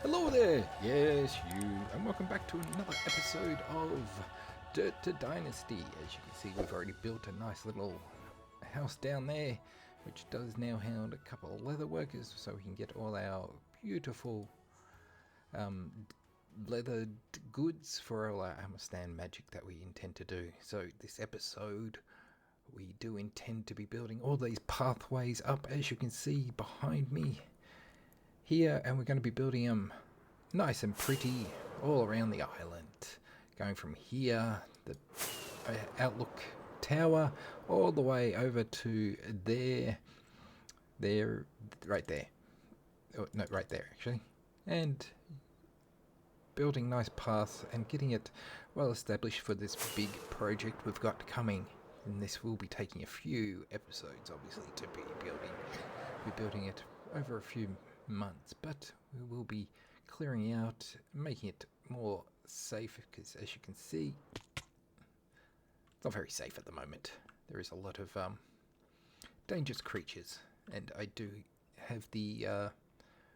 Hello there, yes you, and welcome back to another episode of Dirt to Dynasty. As you can see, we've already built a nice little house down there, which does now house a couple of leather workers, so we can get all our beautiful leathered goods for all our Stand magic that we intend to do. So this episode, we do intend to be building all these pathways up, as you can see behind me here, and we're going to be building them nice and pretty all around the island, going from here, the outlook tower, all the way over to right there, oh, no, right there actually, and building nice paths and getting it well established for this big project we've got coming. And this will be taking a few episodes, obviously, to be building. We're building it over a few months, but we will be clearing out, making it more safe, because as you can see, it's not very safe at the moment. There is a lot of dangerous creatures, and I do have the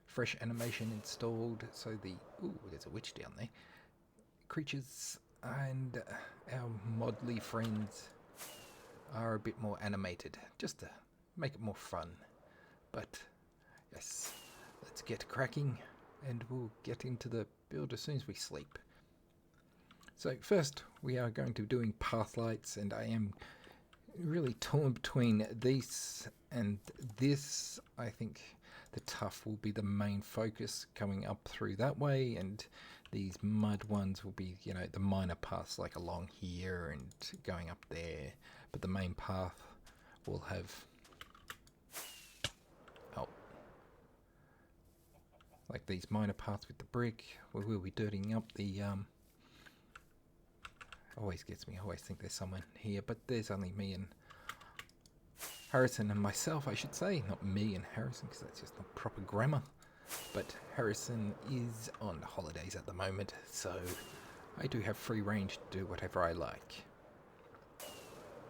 fresh animation installed, so there's a witch down there. Creatures and our moddly friends are a bit more animated, just to make it more fun. But yes, let's get cracking, and we'll get into the build as soon as we sleep. So first, we are going to be doing path lights, and I am really torn between these and this. I think the tuff will be the main focus coming up through that way, and these mud ones will be, the minor paths like along here and going up there. But the main path will have, like these minor paths with the brick. We will be dirtying up the, always gets me, I always think there's someone here, but there's only me and Harrison and myself, I should say. Not me and Harrison, because that's just not proper grammar. But Harrison is on holidays at the moment, so I do have free range to do whatever I like.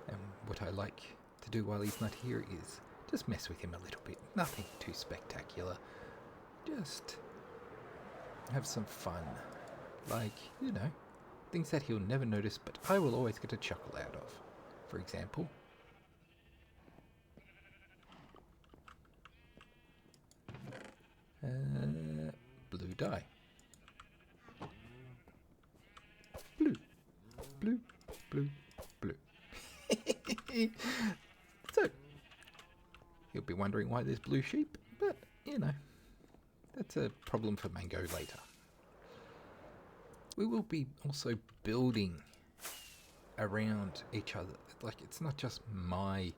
And what I like to do while he's not here is just mess with him a little bit. Nothing too spectacular. Just have some fun. Like, things that he'll never notice, but I will always get a chuckle out of. For example, blue dye. Blue. Blue. Blue. Blue. So, you'll be wondering why there's blue sheep, but, that's a problem for Mango later. We will be also building around each other. Like, it's not just my,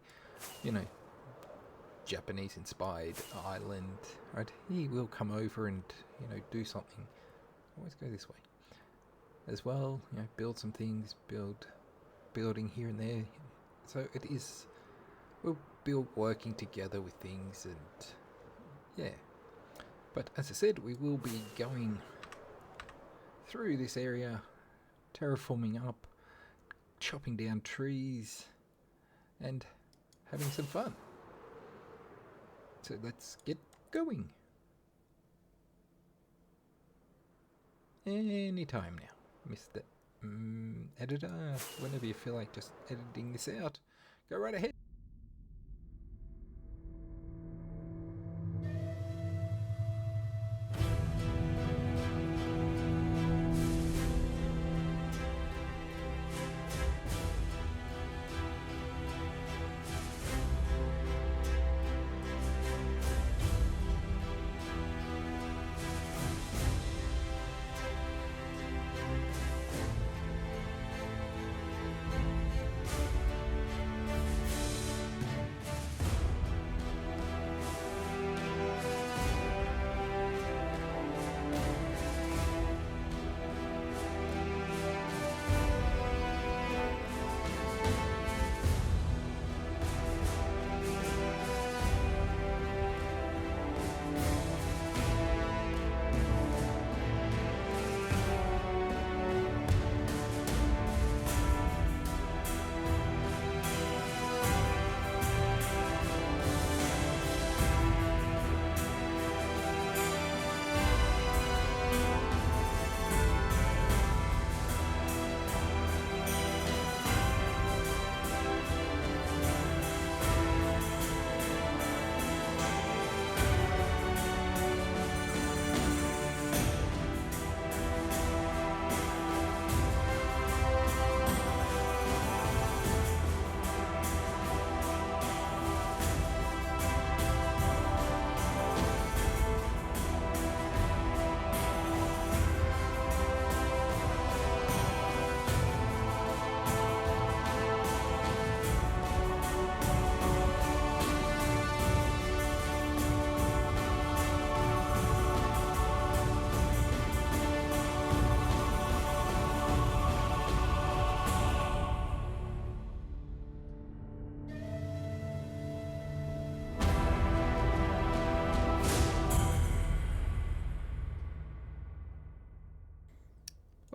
Japanese-inspired island, right? He will come over and, do something. Always go this way. As well, build some things, building here and there. So we'll be working together with things, and, yeah. But as I said, we will be going through this area, terraforming up, chopping down trees, and having some fun. So let's get going. Anytime now, Mr. Editor. Whenever you feel like just editing this out, go right ahead.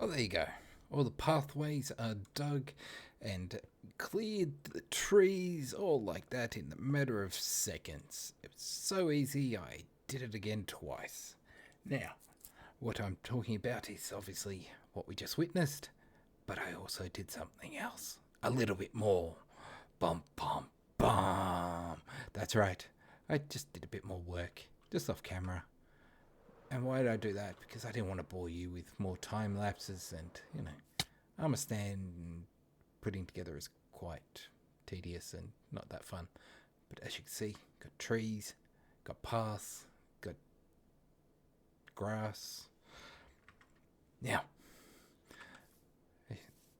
Well, there you go. All the pathways are dug and cleared the trees, all like that in the matter of seconds. It was so easy, I did it again twice. Now, what I'm talking about is obviously what we just witnessed, but I also did something else. A little bit more. Bum, bum, bum. That's right. I just did a bit more work, just off camera. And why did I do that? Because I didn't want to bore you with more time lapses, and, you know, I understand putting together is quite tedious and not that fun. But as you can see, got trees, got paths, got grass. Now,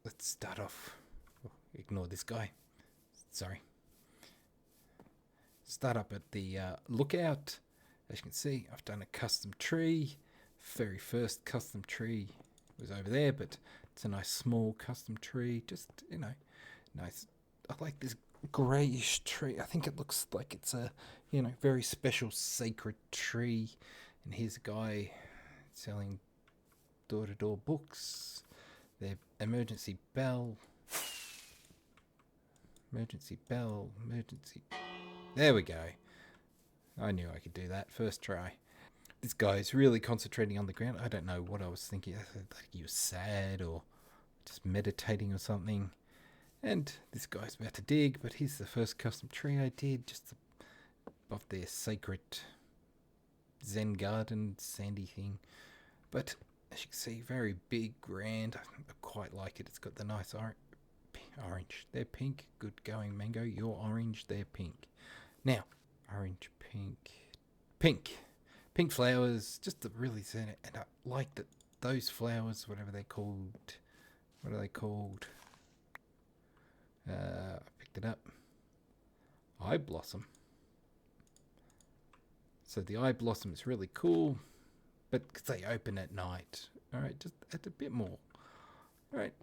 let's start off. Ignore this guy. Sorry. Start up at the lookout. As you can see, I've done a custom tree. Very first custom tree was over there, but it's a nice small custom tree. Just, you know, nice. I like this greyish tree. I think it looks like it's a, you know, very special sacred tree. And here's a guy selling door-to-door books. Their emergency bell. Emergency bell. Emergency. There we go. I knew I could do that. First try. This guy's really concentrating on the ground. I don't know what I was thinking. I thought like he was sad or just meditating or something. And this guy's about to dig, but here's the first custom tree I did, just above their sacred Zen garden, sandy thing. But as you can see, very big, grand. I quite like it. It's got the nice orange. They're pink. Good going, Mango. You're orange. They're pink. Now, orange, pink flowers, just to really zen it. And I like that those flowers, whatever they're called, what are they called? I picked it up. Eye blossom. So the eye blossom is really cool, but because they open at night. All right, just add a bit more. All right,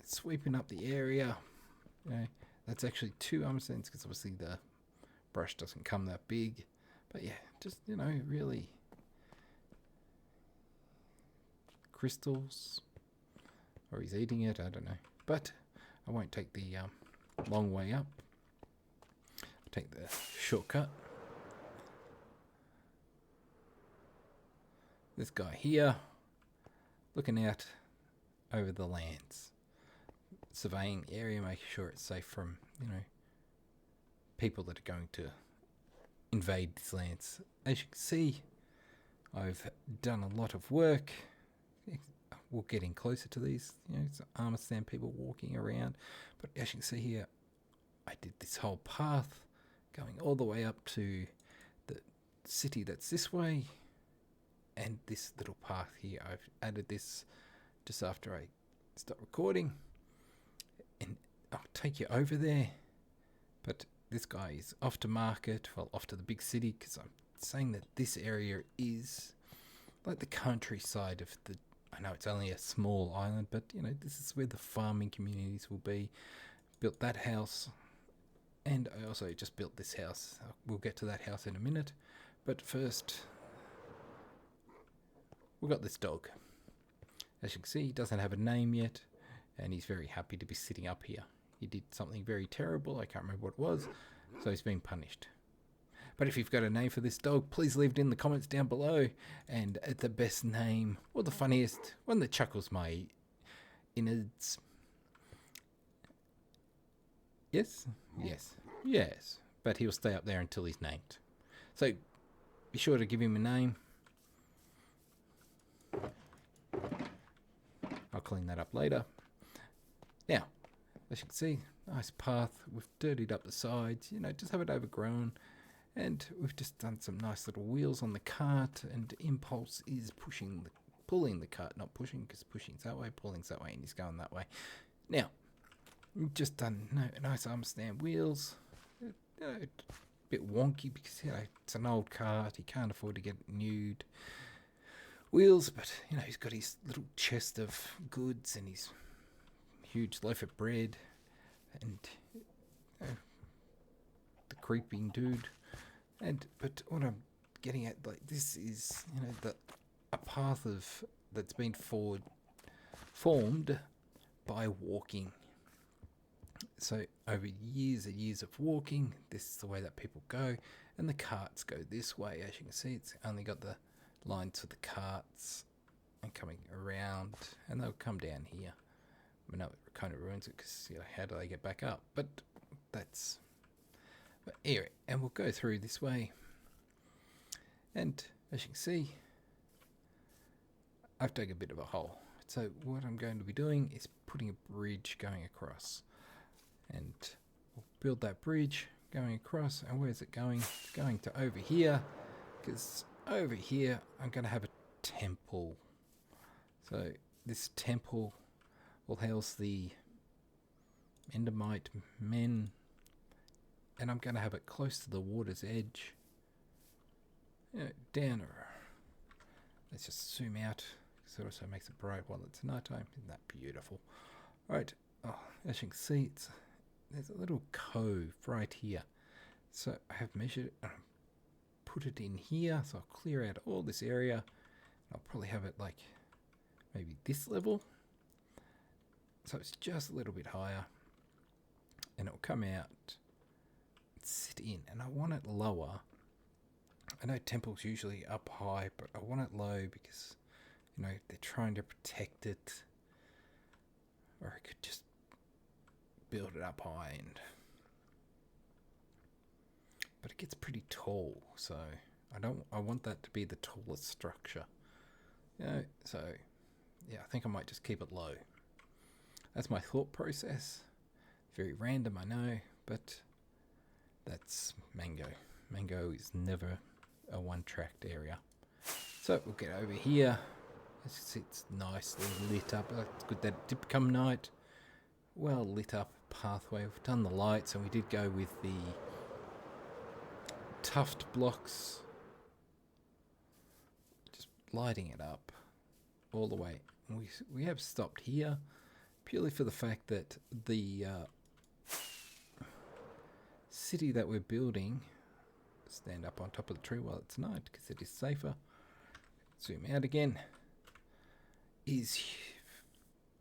sweeping up the area. You know, that's actually 2 cents because obviously the brush doesn't come that big. But yeah, just, you know, really crystals. Or he's eating it, I don't know. But I won't take the long way up. I'll take the shortcut. This guy here, looking out over the lands. Surveying the area, making sure it's safe from, you know, people that are going to invade these lands. As you can see, I've done a lot of work. We're getting closer to these, you know, I understand people walking around. But as you can see here, I did this whole path going all the way up to the city that's this way. And this little path here, I've added this just after I start recording. And I'll take you over there. But this guy is off to market, well, off to the big city, because I'm saying that this area is like the countryside of the, I know it's only a small island, but, you know, this is where the farming communities will be. Built that house, and I also just built this house. We'll get to that house in a minute, but first, we've got this dog. As you can see, he doesn't have a name yet, and he's very happy to be sitting up here. He did something very terrible, I can't remember what it was, so he's been punished. But if you've got a name for this dog, please leave it in the comments down below. And the best name, or the funniest, one that chuckles my innards. Yes? Yes. Yes. But he'll stay up there until he's named. So, be sure to give him a name. I'll clean that up later. Now, as you can see, nice path. We've dirtied up the sides, you know, just have it overgrown. And we've just done some nice little wheels on the cart, and Impulse is pulling the cart, not pushing, because pushing's that way, pulling's that way, and he's going that way. Now, we've just done nice arm stand wheels. You know, a bit wonky because, you know, it's an old cart, he can't afford to get new wheels, but, you know, he's got his little chest of goods and his huge loaf of bread, and, you know, the creeping dude. But what I'm getting at, like, this is, you know, a path that's been formed by walking. So over years and years of walking, this is the way that people go, and the carts go this way. As you can see, it's only got the lines for the carts and coming around, and they'll come down here. I know it kind of ruins it because, you know, how do they get back up? But that's... But anyway, and we'll go through this way. And as you can see, I've dug a bit of a hole. So what I'm going to be doing is putting a bridge going across. And we'll build that bridge going across. And where's it going? It's going to over here. Because over here, I'm going to have a temple. So this temple will house the Endermite men. And I'm going to have it close to the water's edge. You know, down. Let's just zoom out. Because it also makes it bright while it's nighttime. Isn't that beautiful? Alright. Oh, as you can see, there's a little cove right here. So I have measured it and put it in here. So I'll clear out all this area. I'll probably have it like maybe this level. So it's just a little bit higher. And it'll come out and sit in. And I want it lower. I know temples usually up high, but I want it low because, you know, they're trying to protect it. Or I could just build it up high and... But it gets pretty tall, so I want that to be the tallest structure. You know, so yeah, I think I might just keep it low. That's my thought process. Very random, I know, but that's Mango. Mango is never a one-tracked area. So we'll get over here. It's nicely lit up. It's good that it did become night. Well lit up pathway. We've done the lights, and we did go with the tuft blocks. Just lighting it up all the way. And we have stopped here purely for the fact that the city that we're building, stand up on top of the tree while it's night because it is safer. Zoom out again. Is,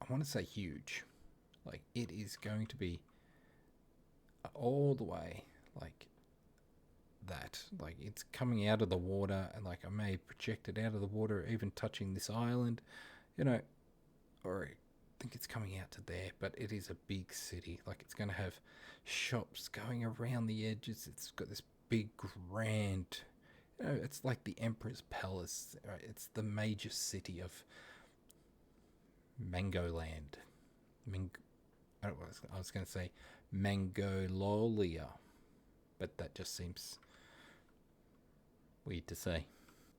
I want to say huge. Like, it is going to be all the way like that. Like, it's coming out of the water, and like I may project it out of the water, even touching this island, you know, or I think it's coming out to there. But it is a big city. Like, it's going to have shops going around the edges. It's got this big grand, you know, it's like the Emperor's Palace. Right? It's the major city of Mangoland. I was going to say Mangololia, but that just seems weird to say.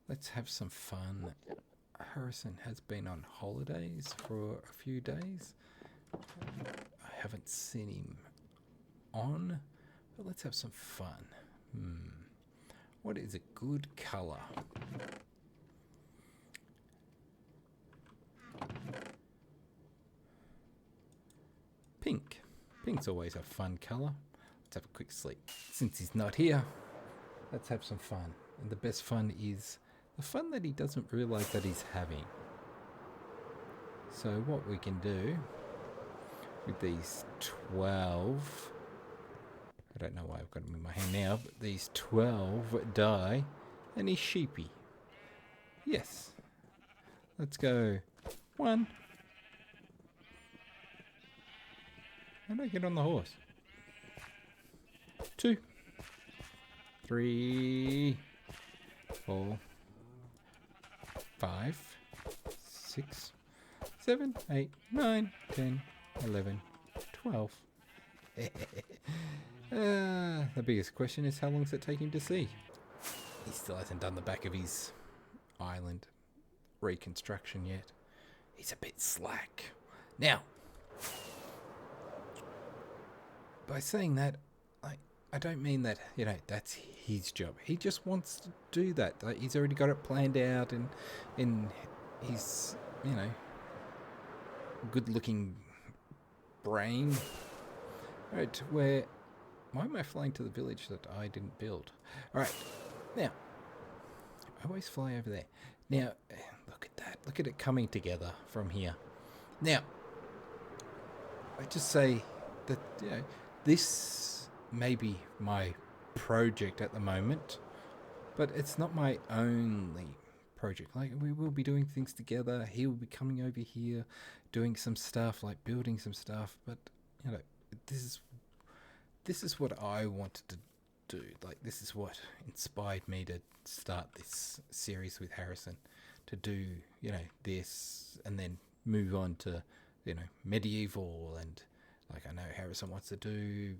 Let's have some fun. Harrison has been on holidays for a few days. I haven't seen him on, but let's have some fun. What is a good colour? Pink. Pink's always a fun colour. Let's have a quick sleep. Since he's not here, let's have some fun. And the best fun is the fun that he doesn't realise that he's having. So what we can do with these 12... I don't know why I've got them in my hand now, but these 12 die, and he's sheepy. Yes. Let's go 1. How do I get on the horse? 2, 3, 4, 5, 6, 7, 8, 9, 10, 11, 12. The biggest question is, how long does it take him to see? He still hasn't done the back of his island reconstruction yet. He's a bit slack. Now, by saying that, I don't mean that, you know, that's his job. He just wants to do that. Like, he's already got it planned out in his, you know, good-looking brain. Right, why am I flying to the village that I didn't build? Alright, now, I always fly over there. Now, look at that. Look at it coming together from here. Now, I just say that, you know, this may be my project at the moment, but it's not my only project. Like, we will be doing things together. He will be coming over here, doing some stuff, like building some stuff. But, you know, this is what I wanted to do. Like, this is what inspired me to start this series with Harrison, to do, you know, this and then move on to, you know, medieval, and like I know Harrison wants to do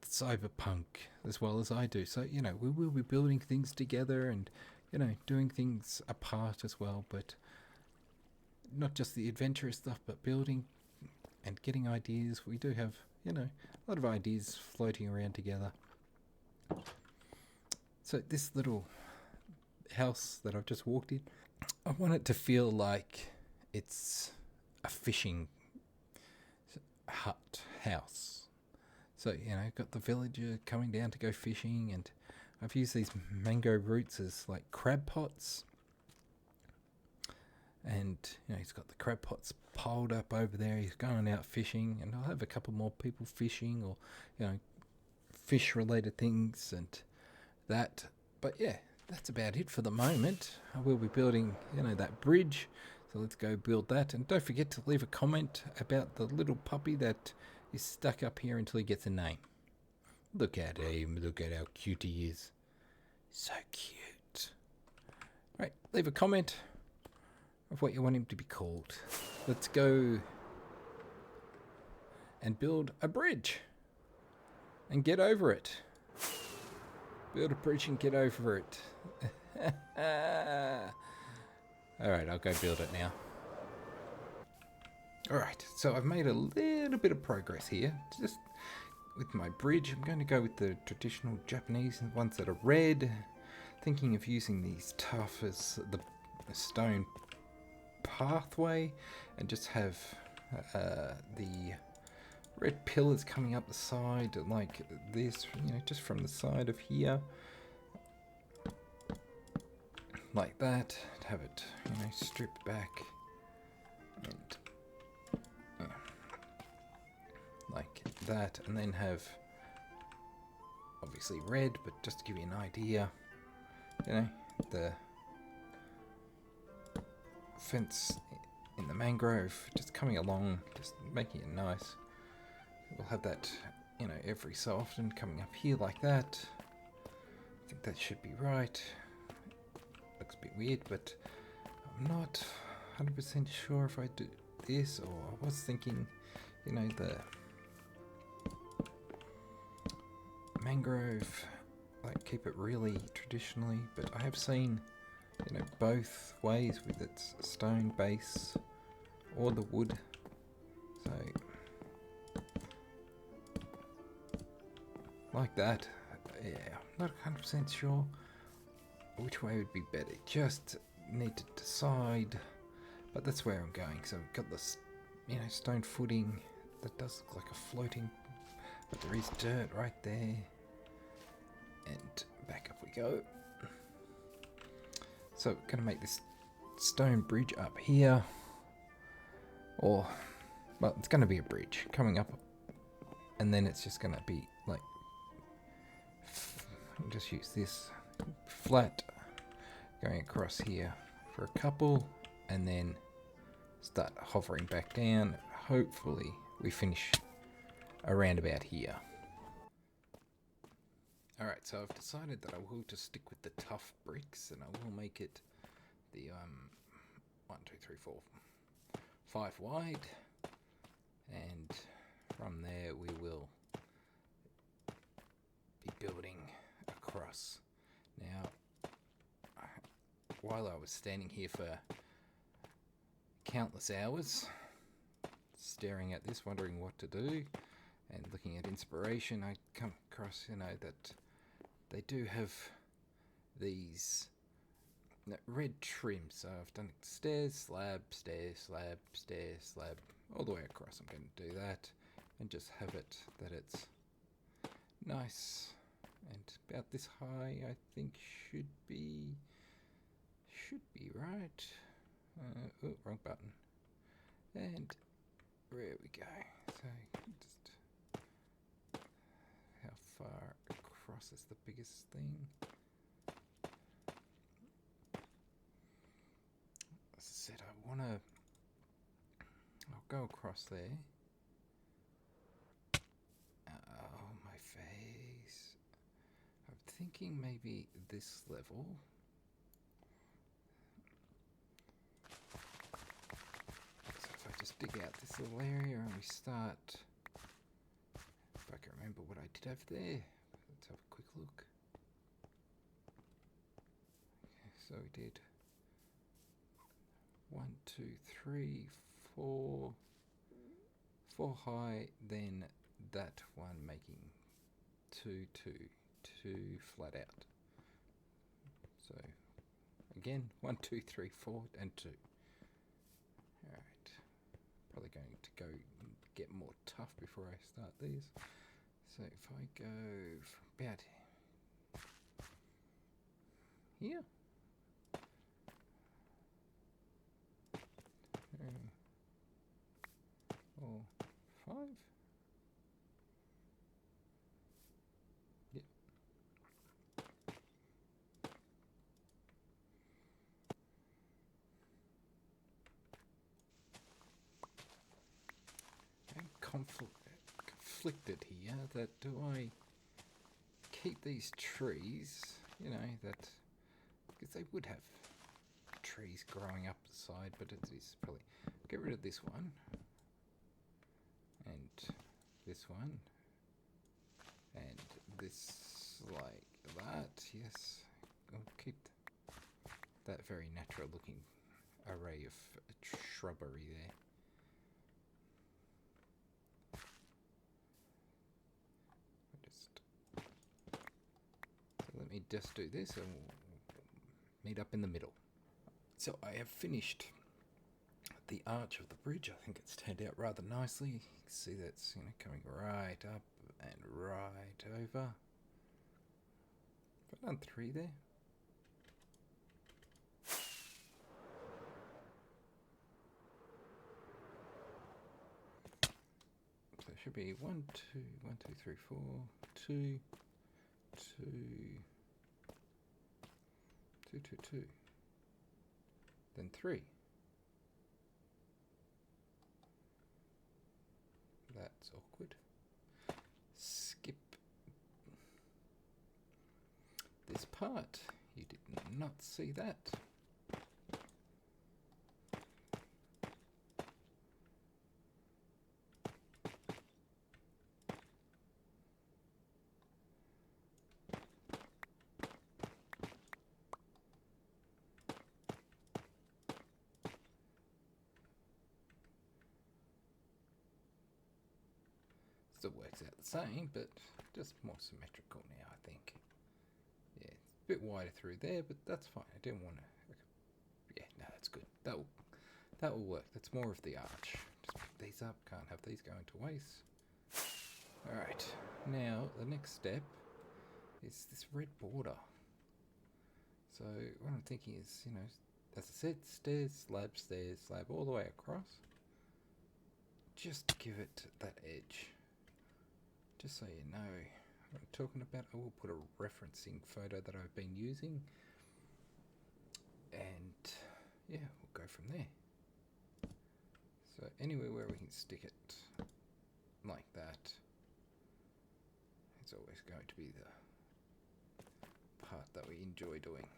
cyberpunk as well as I do. So, you know, we will be building things together and, you know, doing things apart as well, but not just the adventurous stuff, but building and getting ideas. We do have, you know, a lot of ideas floating around together. So this little house that I've just walked in, I want it to feel like it's a fishing hut house. So, you know, got the villager coming down to go fishing, and I've used these mango roots as like crab pots. And, you know, he's got the crab pots piled up over there. He's going out fishing, and I'll have a couple more people fishing, or, you know, fish related things and that. But yeah, that's about it for the moment. I will be building, you know, that bridge. So let's go build that. And don't forget to leave a comment about the little puppy that is stuck up here until he gets a name. Look at him. Look at how cute he is. So cute. Right, leave a comment of what you want him to be called. Let's go and build a bridge and get over it. Build a bridge and get over it. Alright, I'll go build it now. Alright, so I've made a little bit of progress here. Just with my bridge, I'm going to go with the traditional Japanese ones that are red. Thinking of using these tough as the stone pathway, and just have the red pillars coming up the side like this, you know, just from the side of here. Like that. Have it, you know, stripped back. And like that, and then have obviously red, but just to give you an idea, you know, the fence in the mangrove just coming along, just making it nice. We'll have that, you know, every so often coming up here like that. I think that should be right. Looks a bit weird, but I'm not 100% sure if I do this, or I was thinking, you know, the mangrove, like keep it really traditionally, but I have seen, you know, both ways with its stone base or the wood. So like that. Yeah, I'm not 100% sure which way would be better. Just need to decide, but that's where I'm going. So I've got this, you know, stone footing that does look like a floating, but there is dirt right there. And back up we go. So gonna make this stone bridge up here, or, well, it's gonna be a bridge coming up, and then it's just gonna be like, I'll just use this flat going across here for a couple, and then start hovering back down. Hopefully we finish around about here. Alright, so I've decided that I will just stick with the tough bricks, and I will make it the 1, 2, 3, 4, 5 wide, and from there we will be building across. Now, while I was standing here for countless hours staring at this, wondering what to do and looking at inspiration, I come across, you know, that they do have these red trim. So I've done stairs, slab, stairs, slab, stairs, slab, all the way across. I'm going to do that and just have it that it's nice and about this high. I think should be right. Oh, wrong button. And there we go. So just how far across is the biggest thing? As I said, I want to... I'll go across there. Oh, my face. I'm thinking maybe this level. So if I just dig out this little area and we start... If I can remember what I did over there. Let's have a quick look. Okay, so we did 1, 2, 3, 4. 4 high, then that one making 2, 2, 2 flat out. So again, 1, 2, 3, 4, and 2. Alright. Probably going to go get more tough before I start these. So if I go from about here. 3, 4, 5. Yep. I'm conflicted here that do I keep these trees, you know, that because they would have trees growing up the side, but it is probably get rid of this one and this one and this like that. Yes, I'll keep that very natural looking array of shrubbery there. So let me just do this and we'll meet up in the middle. So I have finished the arch of the bridge. I think it's turned out rather nicely. You can see that's, you know, coming right up and right over. I've done 3 there. So it should be 1, 2, 1, 2, 3, 4, 2, 2, 2, 2, 2. Then 3. That's awkward. Skip this part. You did not see that. Still works out the same, but just more symmetrical now, I think. Yeah, it's a bit wider through there, but that's fine. I didn't want to... Yeah, no, that's good. That will work. That's more of the arch. Just pick these up. Can't have these going to waste. Alright, now the next step is this red border. So what I'm thinking is, you know, as I said, stairs, slab, all the way across. Just give it that edge. Just so you know what I'm talking about, I will put a referencing photo that I've been using. And yeah, we'll go from there. So anywhere where we can stick it like that, it's always going to be the part that we enjoy doing.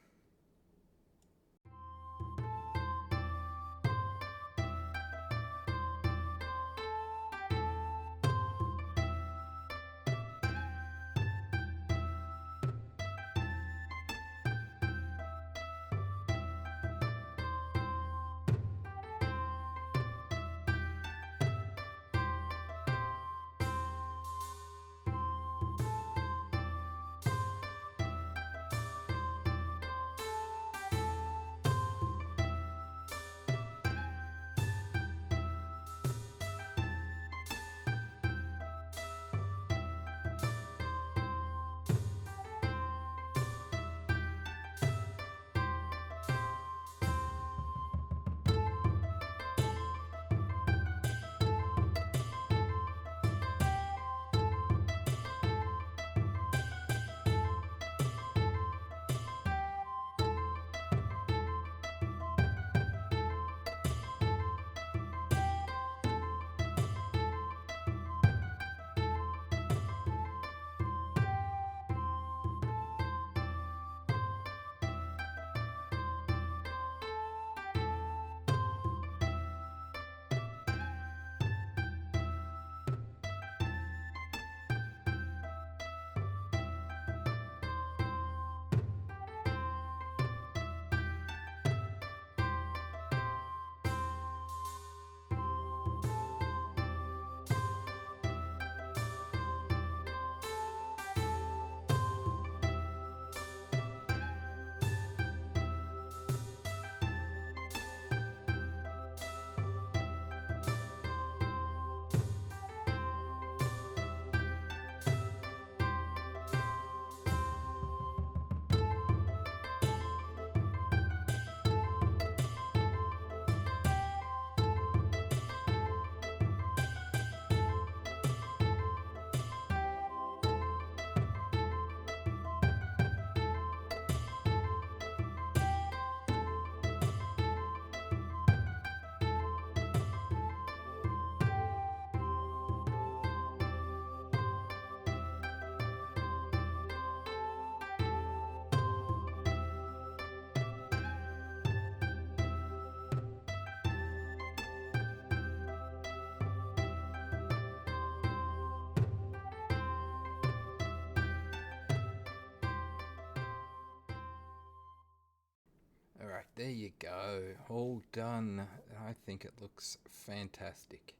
Alright, there you go. All done. I think it looks fantastic.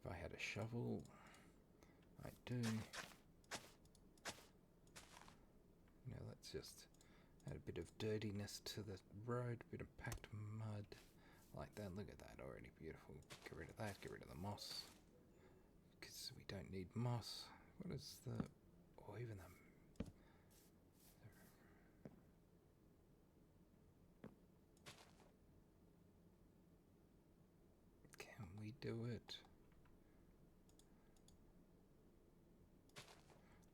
If I had a shovel, I do. Now let's just add a bit of dirtiness to the road, a bit of packed mud. Like that. Look at that, already beautiful. Get rid of that, get rid of the moss. Because we don't need moss. What is the... or even the... Can we do it?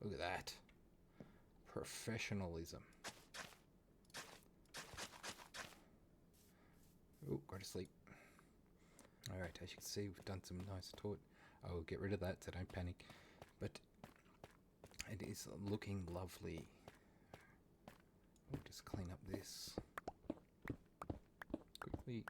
Look at that. Professionalism. Oh, go to sleep. Alright, as you can see, we've done some nice torch. I will get rid of that, so don't panic. But it is looking lovely. We'll just clean up this quickly.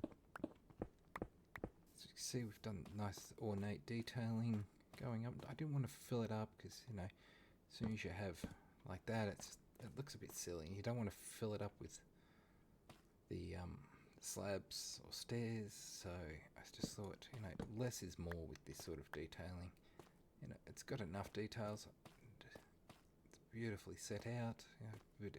As you can see, we've done nice ornate detailing going up. I didn't want to fill it up because, you know, as soon as you have like that, it looks a bit silly. You don't want to fill it up with the slabs or stairs, so I just thought, you know, less is more with this sort of detailing. You know, it's got enough details. It's beautifully set out, you know,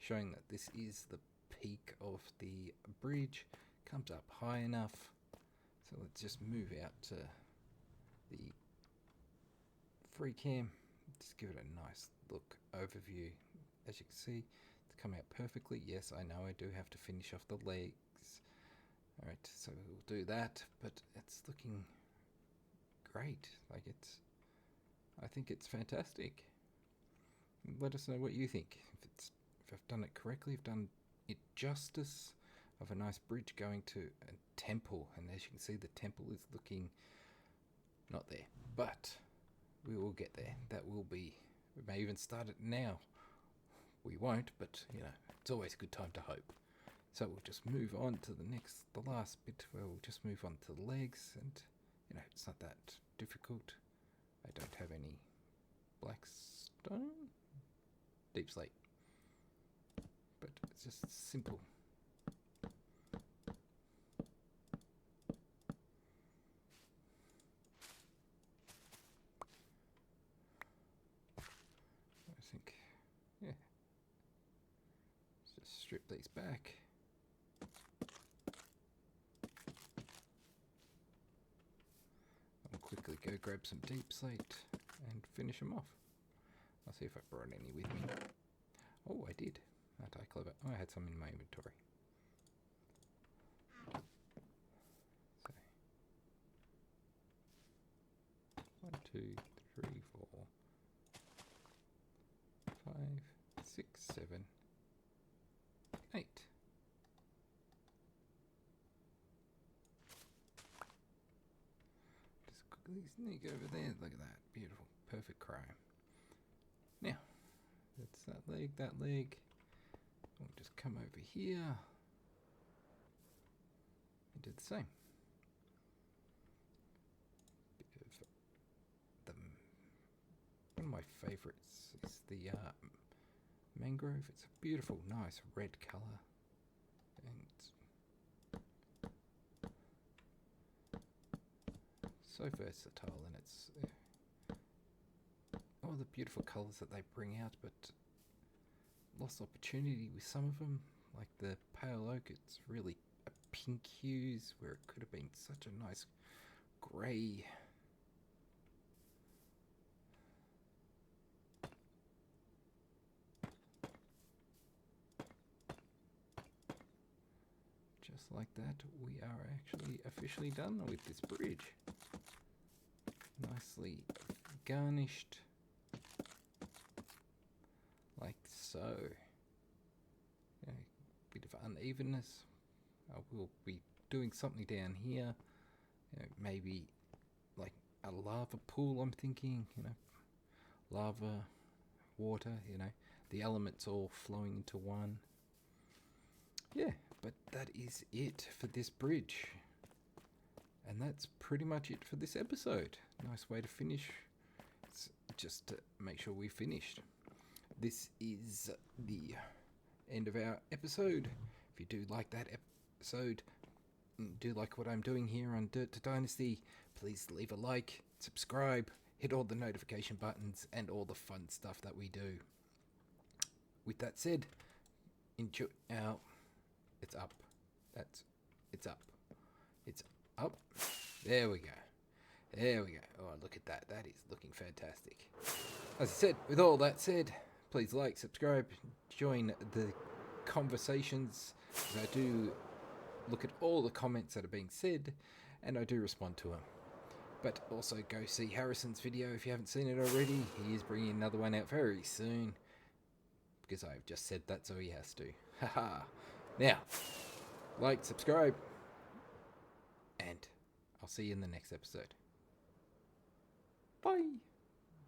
showing that this is the peak of the bridge. Comes up high enough. So let's just move out to the free cam. Just give it a nice look overview. As you can see, it's come out perfectly. Yes, I know I do have to finish off the legs. Alright, so we'll do that, but it's looking great. Like, I think it's fantastic. Let us know what you think. If I've done it correctly, I've done it justice of a nice bridge going to a temple, and as you can see, the temple is looking not there, but we will get there. That will be, we may even start it now. We won't, but you know, it's always a good time to hope. So we'll just move on to the last bit where we'll just move on to the legs, and you know, it's not that difficult. I don't have any black stone, deep slate, but it's just simple. I think, yeah. Let's just strip these back. I'll quickly go grab some deep slate and finish them off. I'll see if I brought any with me. Oh, I did. Aren't I clever? Oh, I had some in my inventory. So, 1, 2, 3, 4, 5, 6, 7, 8. Just quickly sneak over there. Look at that. Beautiful. Perfect crime. Now, that's that leg, that leg. We'll just come over here and do the same. Bit of the, one of my favourites is the mangrove. It's a beautiful, nice red colour, and so versatile, and it's all the beautiful colours that they bring out, but lost opportunity with some of them, like the pale oak. It's really a pink hues where it could have been such a nice grey. Just like that, we are actually officially done with this bridge. Nicely garnished, like so. Yeah, bit of unevenness. I will be doing something down here. You know, maybe like a lava pool, I'm thinking, you know. Lava, water, you know. The elements all flowing into one. Yeah, but that is it for this bridge. And that's pretty much it for this episode. Nice way to finish. It's just to make sure we finished. This is the end of our episode. If you do like that episode, do like what I'm doing here on Dirt to Dynasty, please leave a like, subscribe, hit all the notification buttons, and all the fun stuff that we do. With that said, enjoy. Now, it's up. It's up. It's up. There we go. There we go. Oh, look at that. That is looking fantastic. As I said, with all that said, please like, subscribe, join the conversations. I do look at all the comments that are being said, and I do respond to them. But also go see Harrison's video if you haven't seen it already. He is bringing another one out very soon, because I've just said that, so he has to. Haha. Now, like, subscribe, and I'll see you in the next episode. Bye.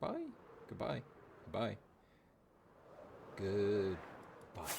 Bye. Goodbye. Goodbye. Goodbye.